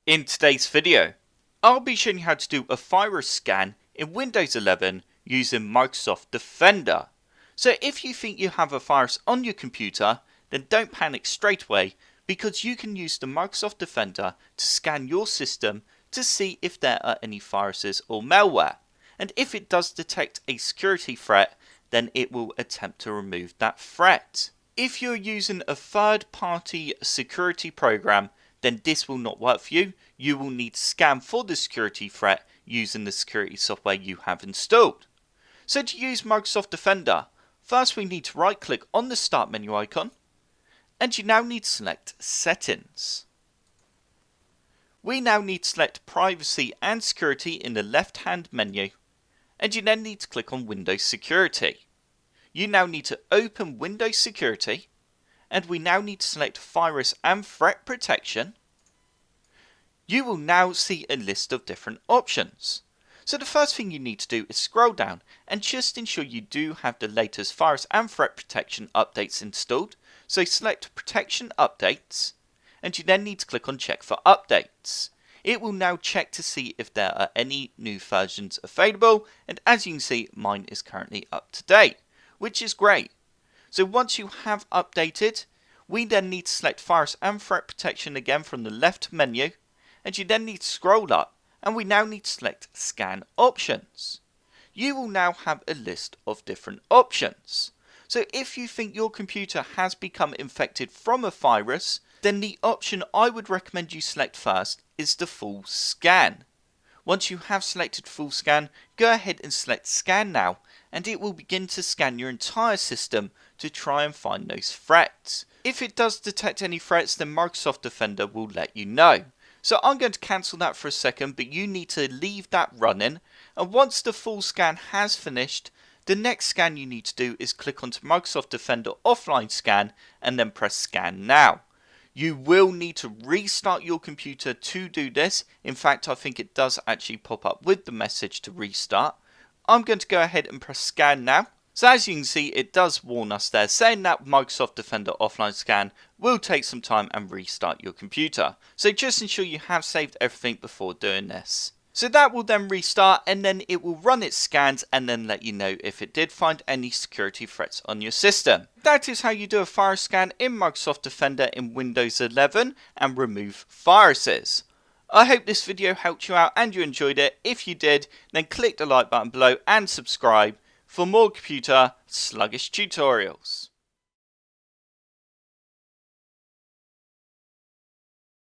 In today's video, I'll be showing you how to do a virus scan in Windows 11 using Microsoft Defender. So if you think you have a virus on your computer, then don't panic straight away, because you can use the Microsoft Defender to scan your system to see if there are any viruses or malware. And if it does detect a security threat, then it will attempt to remove that threat. If you're using a third-party security program, then this will not work for you. You will need to scan for the security threat using the security software you have installed. So to use Microsoft Defender, first we need to right click on the start menu icon, and you now need to select Settings. We now need to select Privacy and Security in the left hand menu, and you then need to click on Windows Security. You now need to open Windows Security, and we now need to select Virus and Threat Protection. You will now see a list of different options. So the first thing you need to do is scroll down and just ensure you do have the latest Virus and Threat Protection updates installed. So select Protection Updates, and you then need to click on Check for Updates. It will now check to see if there are any new versions available, and as you can see, mine is currently up to date, which is great. So once you have updated, we then need to select Virus and Threat Protection again from the left menu, and you then need to scroll up, and we now need to select Scan Options. You will now have a list of different options. So if you think your computer has become infected from a virus, then the option I would recommend you select first is the full scan. Once you have selected full scan, go ahead and select Scan Now, and it will begin to scan your entire system to try and find those threats. If it does detect any threats, then Microsoft Defender will let you know. So I'm going to cancel that for a second, but you need to leave that running, and once the full scan has finished, the next scan you need to do is click onto Microsoft Defender Offline Scan and then press Scan Now. You will need to restart your computer to do this. In fact, I think it does actually pop up with the message to restart. I'm going to go ahead and press Scan Now. So as you can see, it does warn us there, saying that Microsoft Defender Offline Scan will take some time and restart your computer. So just ensure you have saved everything before doing this. So that will then restart, and then it will run its scans and then let you know if it did find any security threats on your system. That is how you do a virus scan in Microsoft Defender in Windows 11 and remove viruses. I hope this video helped you out and you enjoyed it. If you did, then click the like button below and subscribe for more computer sluggish tutorials.